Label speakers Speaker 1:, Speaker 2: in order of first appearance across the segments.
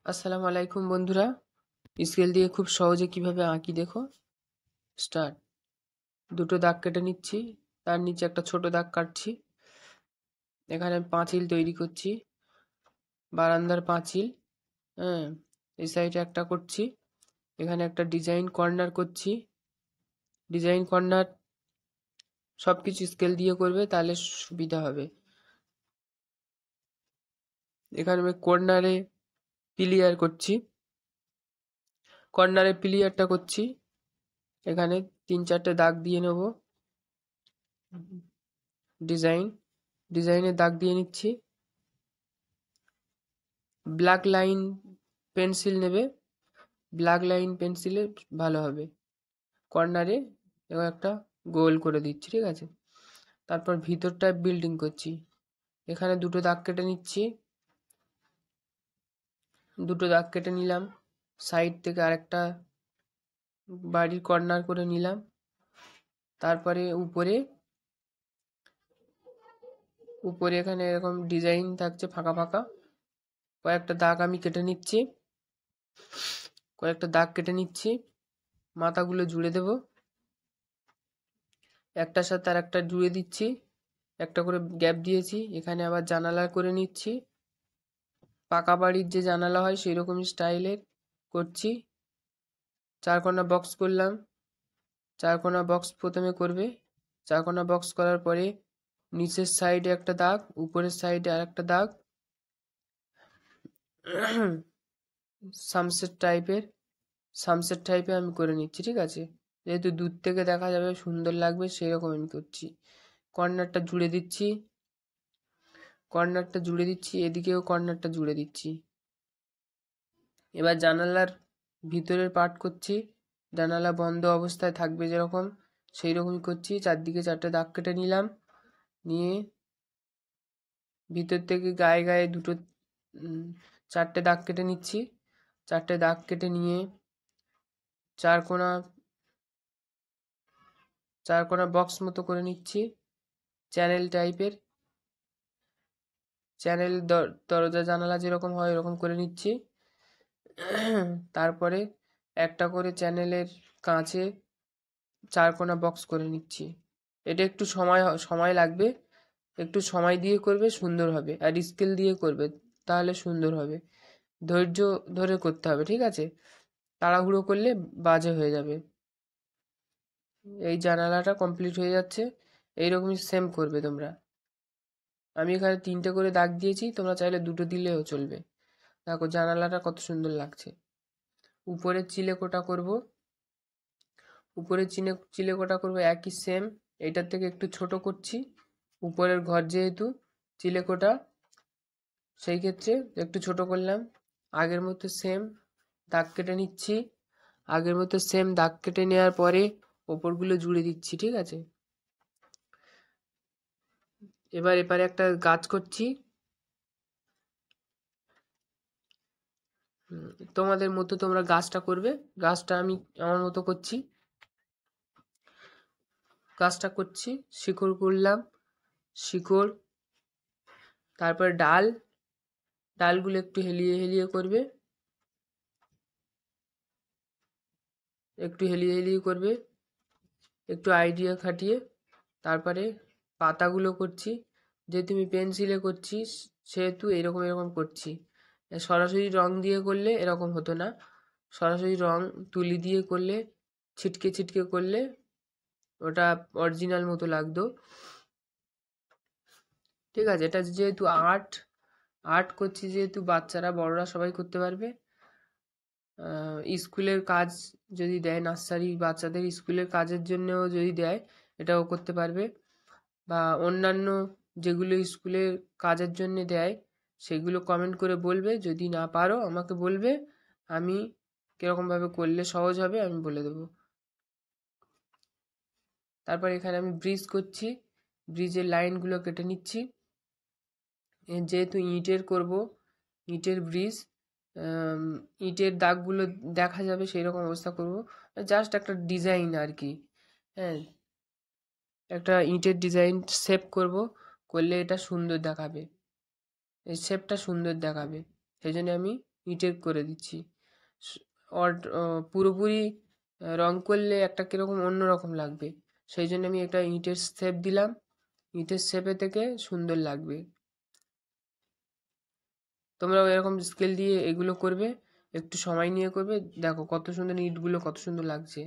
Speaker 1: আসসালামু আলাইকুম বন্ধুরা। স্কেল দিয়ে খুব সহজে কিভাবে আঁকি দেখো। স্টার্ট। দুটো দাগ কেটে নিচ্ছি, তার নিচে একটা ছোট দাগ কাটছি। এখানে আমি পাঁচিল তৈরি করছি, বারান্দার পাঁচিল। হ্যাঁ, এই সাইডে একটা করছি, এখানে একটা ডিজাইন কর্নার করছি। ডিজাইন কর্নার সব কিছু স্কেল দিয়ে করবে, তাহলে সুবিধা হবে। এখানে আমি কর্নারে পিলিয়ার করছি, কর্নারে পিলিয়ারটা করছি। এখানে 3-4টে দাগ দিয়ে নেব। ডিজাইনে দাগ দিয়ে নিচ্ছি। ব্ল্যাক লাইন পেন্সিল নেবে, ব্ল্যাক লাইন পেন্সিলে ভালো হবে। কর্নারে এবার একটা গোল করে দিচ্ছি, ঠিক আছে। তারপর ভিতরটায় বিল্ডিং করছি। এখানে দুটো দাগ কেটে নিচ্ছি, দুটো দাগ কেটে নিলাম। সাইড থেকে আরেকটা বাড়ির কর্নার করে নিলাম। তারপরে উপরে উপরে এখানে এরকম ডিজাইন থাকছে ফাঁকা ফাঁকা, কয়েকটা দাগ আমি কেটে নিচ্ছি, কয়েকটা দাগ কেটে নিচ্ছি। মাথাগুলো জুড়ে দেব, একটার সাথে আর একটা জুড়ে দিচ্ছি, একটা করে গ্যাপ দিয়েছি। এখানে আবার জানালা করে নিচ্ছি, পাকা বাড়ির যে জানালা হয় সেই রকম স্টাইলের করছি। চারকোনা বক্স করলাম, চারকোনা বক্স প্রথমে করবে। চারকোনা বক্স করার পরে নিচের সাইডে একটা দাগ, উপরের সাইডে আর একটা দাগ, সামসেট টাইপের আমি করে নিচ্ছি, ঠিক আছে। যেহেতু দূর থেকে দেখা যাবে সুন্দর লাগবে, সেই রকম আমি করছি। কর্নারটা জুড়ে দিচ্ছি, কর্নারটা জুড়ে দিচ্ছি, এদিকেও কর্নারটা জুড়ে দিচ্ছি। এবার জানালার ভিতরের পার্ট করছি, জানালা বন্ধ অবস্থায় থাকবে যেরকম, সেই রকমই করছি। চারদিকে 4টে দাগ কেটে নিলাম, নিয়ে ভিতর থেকে গায়ে গায়ে দুটো 4টে দাগ কেটে নিচ্ছি। 4টে দাগ কেটে নিয়ে চারকোনা চারকোনা বক্স মতো করে নিচ্ছি, চ্যানেল টাইপের। চ্যানেল দরজা জানালা যেরকম হয় এরকম করে নিচ্ছি। তারপরে একটা করে চ্যানেলের কাঁচে চারকোনা বক্স করে নিচ্ছি। এটা একটু সময় লাগবে, একটু সময় দিয়ে করবে, সুন্দর হবে। আর স্কেল দিয়ে করবে, তাহলে সুন্দর হবে। ধৈর্য ধরে করতে হবে, ঠিক আছে। তাড়াহুড়ো করলে বাজে হয়ে যাবে। এই জানালাটা কমপ্লিট হয়ে যাচ্ছে, এইরকমই সেম করবে তোমরা। আমি এখানে 3টে করে দাগ দিয়েছি, তোমরা চাইলে 2টো দিলেও চলবে। দেখো জানালাটা কত সুন্দর লাগছে। উপরে চিলেকোটা করব, উপরে চিলেকোটা করব একই সেম। এটার থেকে একটু ছোট করছি, উপরের ঘর যেহেতু চিলেকোটা, সেই ক্ষেত্রে একটু ছোট করলাম। আগের মতো সেম দাগ কেটে নিচ্ছি, আগের মতো সেম দাগ কেটে নেওয়ার পরে ওপরগুলো জুড়ে দিচ্ছি, ঠিক আছে। এবার এপারে একটা গাছ করছি। তোমাদের মতো তোমরা গাছটা করবে, গাছটা আমি আমার মতো করছি। গাছটা করছি, শিকড় করলাম, শিকড়, তারপরে ডালগুলো একটু হেলিয়ে হেলিয়ে করবে, একটু হেলিয়ে হেলিয়ে করবে, একটু আইডিয়া খাটিয়ে। তারপরে পাতাগুলো করছি, যেহেতু আমি পেন্সিলে করছি সেহেতু এরকম এরকম করছি। সরাসরি রং দিয়ে করলে এরকম হতো না, সরাসরি রং তুলি দিয়ে করলে, ছিটকে ছিটকে করলে ওটা অরিজিনাল মতো লাগতো, ঠিক আছে। এটা যেহেতু আর্ট করছি, যেহেতু বাচ্চারা বড়রা সবাই করতে পারবে। স্কুলের কাজ যদি দেয়, নার্সারি বাচ্চাদের স্কুলের কাজের জন্যও যদি দেয়, এটাও করতে পারবে। বা অন্যান্য যেগুলো স্কুলের কাজের জন্য দেয় সেগুলো কমেন্ট করে বলবে। যদি না পারো আমাকে বলবে, আমি কীরকমভাবে করলে সহজ হবে আমি বলে দেবো। তারপর এখানে আমি ব্রিজ করছি, ব্রিজের লাইনগুলো কেটে নিচ্ছি। যেহেতু ইটের করব, ইটের ব্রিজ, ইটের দাগগুলো দেখা যাবে সেই রকম অবস্থা করব। জাস্ট একটা ডিজাইন আর কি, হ্যাঁ, একটা ইটের ডিজাইন শেপ করব, করলে এটা সুন্দর দেখাবে, এই শেপটা সুন্দর দেখাবে, সেই জন্য আমি ইটের করে দিচ্ছি। পুরোপুরি রং করলে একটা কীরকম অন্যরকম লাগবে, সেই জন্য আমি একটা ইটের শেপ দিলাম। ইটের শেপে থেকে সুন্দর লাগবে। তোমরাও এরকম স্কেল দিয়ে এগুলো করবে, একটু সময় নিয়ে করবে। দেখো কত সুন্দর ইটগুলো, কত সুন্দর লাগছে।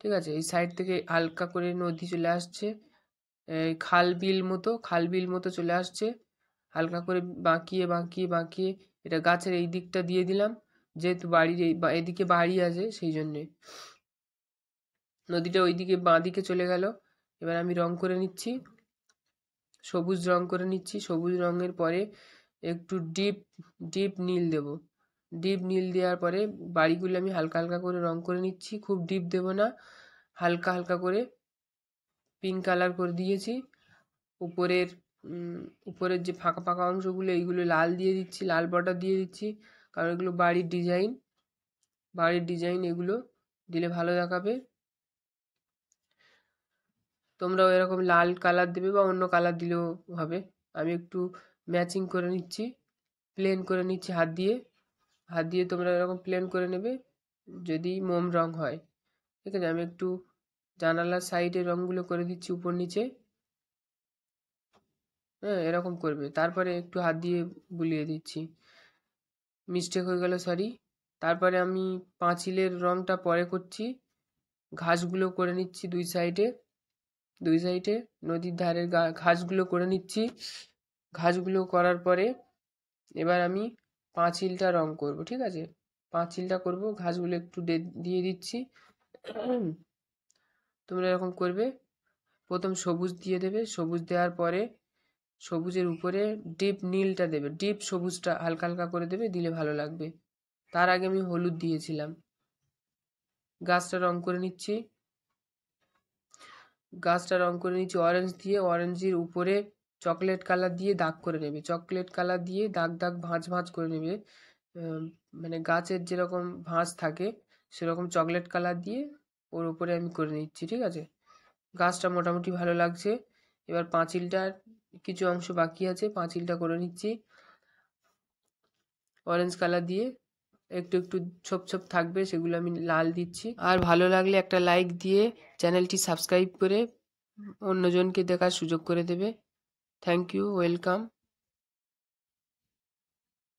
Speaker 1: ঠিক আছে, এই সাইড থেকে হালকা করে নদী চলে আসছে, এই খাল বিল মতো চলে আসছে। হালকা করে বাঁকিয়ে বাঁকিয়ে বাঁকিয়ে এটা গাছের এই দিকটা দিয়ে দিলাম, যেহেতু বাড়ির এদিকে বাড়ি আছে সেই জন্যে। নদীটা ওইদিকে বাঁ দিকে চলে গেল। এবার আমি রং করে নিচ্ছি, সবুজ রং করে নিচ্ছি। সবুজ রঙের পরে একটু ডিপ ডিপ নীল দেব। ডিপ নীল দেওয়ার পরে বাড়িগুলো আমি হালকা হালকা করে রং করে নিচ্ছি, খুব ডিপ দেব না, হালকা হালকা করে পিঙ্ক কালার করে দিয়েছি। উপরের উপরের যে ফাঁকা ফাঁকা অংশগুলো এইগুলো লাল দিয়ে দিচ্ছি, লাল বর্ডার দিয়ে দিচ্ছি, কারণ এগুলো বাড়ির ডিজাইন এগুলো দিলে ভালো দেখাবে। তোমরাও এরকম লাল কালার দেবে বা অন্য কালার দিলেও হবে। আমি একটু ম্যাচিং করে নিচ্ছি, প্লেন করে নিচ্ছি হাত দিয়ে তোমরা এরকম প্লেন করে নেবে যদি মোম রং হয়। ঠিক আছে, আমি একটু জানালার সাইডে রঙগুলো করে দিচ্ছি উপর নিচে। হ্যাঁ, এরকম করবে। তারপরে একটু হাত দিয়ে বুলিয়ে দিচ্ছি, মিস্টেক হয়ে গেল, সরি। তারপরে আমি পাঁচিলের রংটা পরে করছি। ঘাসগুলো করে নিচ্ছি দুই সাইডে নদীর ধারের ঘাসগুলো করে নিচ্ছি। ঘাসগুলো করার পরে এবার আমি পাঁচিলটা রং করব। ঠিক আছে, পাঁচিলটা করব, ঘাসগুলো একটু দিয়ে দিচ্ছি। তোমরা এরকম করবে। প্রথম সবুজ দিয়ে দেবে, সবুজ দেওয়ার পরে সবুজের উপরে ডিপ নীলটা দেবে, ডিপ সবুজটা হালকা হালকা করে দেবে, দিলে ভালো লাগবে। তার আগে আমি হলুদ দিয়েছিলাম। গাছটা রং করে নিচ্ছি অরেঞ্জ দিয়ে। অরেঞ্জের উপরে চকলেট কালার দিয়ে দাগ করে নেবে, চকলেট কালার দিয়ে দাগ দাগ ভাঁজ ভাঁজ করে নেবে। মানে গাছের যেরকম ভাঁজ থাকে সেরকম চকলেট কালার দিয়ে ওর উপরে আমি করে নিচ্ছি। ঠিক আছে, গাছটা মোটামুটি ভালো লাগছে। এবার পাঁচিলটার কিছু অংশ বাকি আছে, পাঁচিলটা করে নিচ্ছি অরেঞ্জ কালার দিয়ে। একটু একটু ছোপ ছোপ থাকবে, সেগুলো আমি লাল দিচ্ছি। আর ভালো লাগলে একটা লাইক দিয়ে চ্যানেলটি সাবস্ক্রাইব করে অন্যজনকে দেখার সুযোগ করে দেবে। Thank you, welcome.